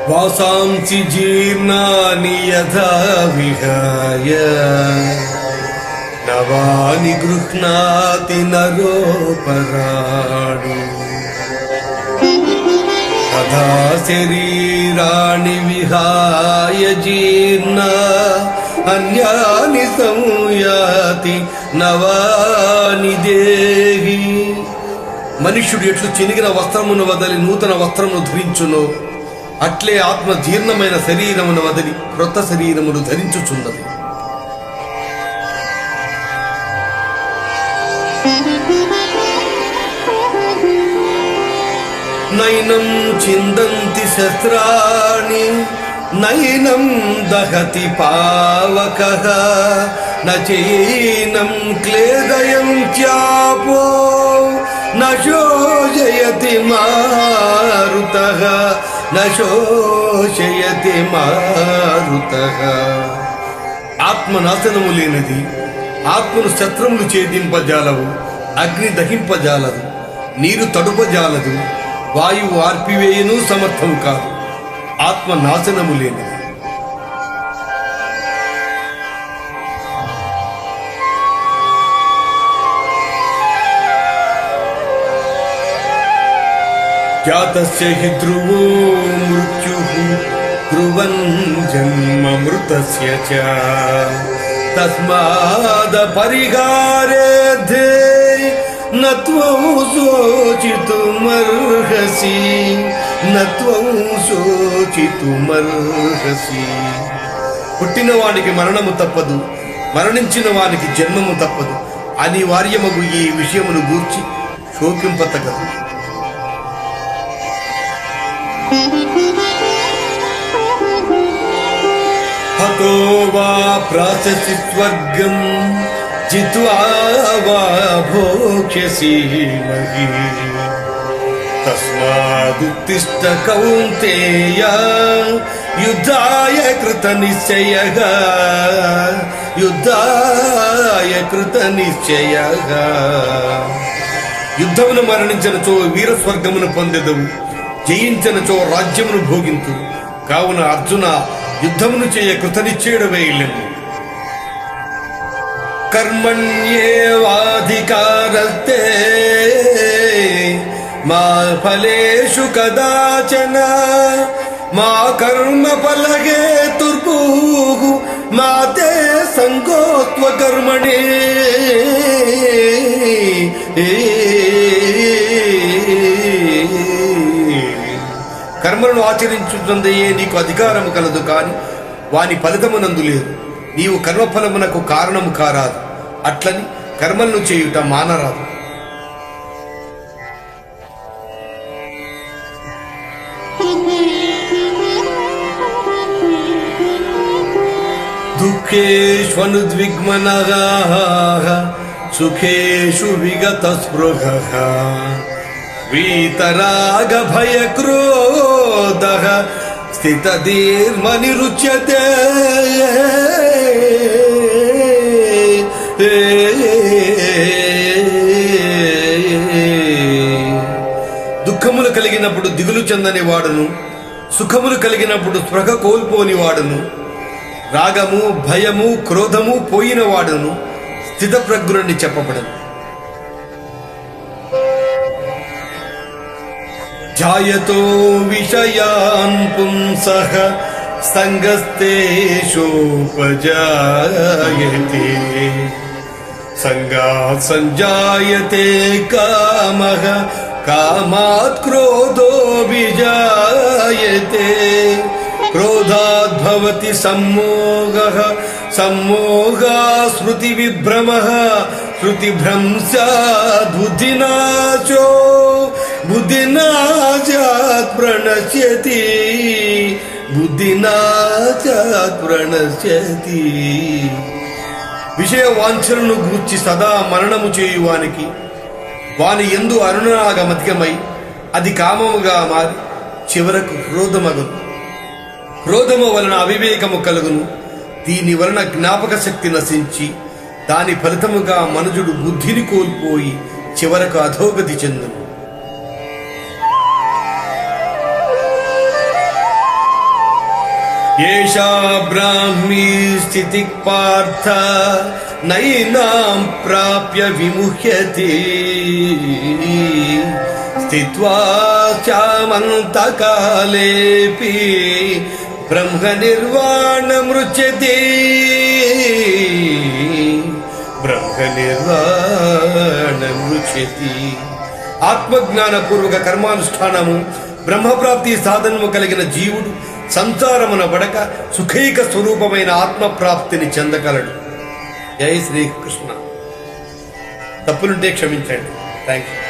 వాసాంసి జీర్ణాని యథా విహాయ నవాని గృహ్ణాతి నరోపరాణి తథా శరీరాణి విహాయ జీర్ణ అన్యాని సంయాతి నవాని దేహి. మనుష్యుడు ఎట్లు చినిగిన వస్త్రమును వదలి నూతన వస్త్రమును ధరించునో అట్లే ఆత్మ జీర్ణమైన శరీరమును వదిలి క్రొత్త శరీరమును ధరించుచున్నది. నైనం చిందంతి శస్త్రాణి నైనం దహతి పావకః నచైనం క్లేదయంత్యాపో నశోషయతి మారుతః నశోషయతి మారుతః. ఆత్మ నాశనము లేనిది. ఆత్మను శత్రువులు ఛేదింపజాలవు, అగ్ని దహింపజాలదు, నీరు తడుపజాలదు, వాయువు ఆర్పివేయను సమర్థము కాదు. ఆత్మ నాశనము లేనిది. జాతస్య హి ధ్రువో మృత్యుః ధ్రువం జన్మ మృతస్య చ తస్మాద్ పరిహారేర్థే నత్వం శోచితుమర్హసి నత్వం శోచితుమర్హసి. పుట్టిన వానికి మరణము తప్పదు, మరణించిన వానికి జన్మము తప్పదు. అనివార్యమగు ఈ విషయమును గూర్చి శోకింపతగదు. హతో వా ప్రాశసి స్వర్గం జిత్వా వా భోక్ష్యసి మహీ తస్మాదుత్తిష్ఠ కౌంతేయ యుద్ధాయ కృత నిశ్చయః యుద్ధాయ కృత నిశ్చయః. యుద్ధమును మరణించినచో వీరస్వర్గమును పొందెదవు, జయించినచో రాజ్యమును భోగింతు. కావున అర్జున, యుద్ధమును చేయ కృతనిశ్చయుడవే ఇల్లెను. కర్మణ్యేవాధికారస్తే మా ఫలేషు కదాచన మా కర్మ ఫలహేతుర్భూః మా తే సంగోత్వ కర్మణే. కర్మలను ఆచరించుటందయే నీకు అధికారము కలదు, కాని వాని ఫలితమునందు లేదు. నీవు కర్మఫలమునకు కారణము కారాదు, అట్లని కర్మలను చేయుట మానరాదు. దుఃఖేష్వనుద్విగ్మనః సుఖేషు విగత స్పృహః వీతరాగ భయ క్రోధః స్థితధీర్మనిరుచ్యతే. దుఃఖములు కలిగినప్పుడు దిగులు చెందని వాడును, సుఖములు కలిగినప్పుడు స్పృహ కోల్పోని వాడును, రాగము భయము క్రోధము పోయిన వాడును స్థితప్రజ్ఞుడని చెప్పబడను. జాయతో విషయాన్ పుంసః సంగస్తేషోపజాయతే సంగాత్ సంజాయతే కామః కామాత్ క్రోధోభిజాయతే క్రోధాత్ భవతి సమ్మోహః సమ్మోహాత్ స్మృతి విభ్రమః స్మృతి భ్రంశాత్ బుద్ధినాశో బుద్ధినాశాత్ ప్రణశ్యతి బుద్ధినాశాత్ ప్రణశ్యతి. విషయ వాంఛలను గూర్చి సదా మరణము చేయువానికి వాని యందు అరుణాగమతికమై అది కామముగా మారి చివరకు క్రోధమగును. క్రోధము వలన అవివేకము కలుగును. దీని వలన జ్ఞాపక శక్తి నశించి దాని ఫలితముగా మనుజుడు బుద్ధిని కోల్పోయి చివరకు అధోగతి చెందును. ఏషా బ్రాహ్మీ స్థితి పార్థ నైనాం ప్రాప్య విముహ్యతి స్థిత్వా చామంతకాలేపి బ్రహ్మ నిర్వాణమృచ్యతే బ్రహ్మ నిర్వాణమృచ్యతి. ఆత్మజ్ఞానపూర్వక కర్మానుష్ఠానము బ్రహ్మప్రాప్తి సాధనము కలిగిన జీవుడు సంసారమున పడక సుఖైక స్వరూపమైన ఆత్మప్రాప్తిని చెందగలడు. జై శ్రీకృష్ణ. తప్పులుంటే క్షమించండి. Thank you.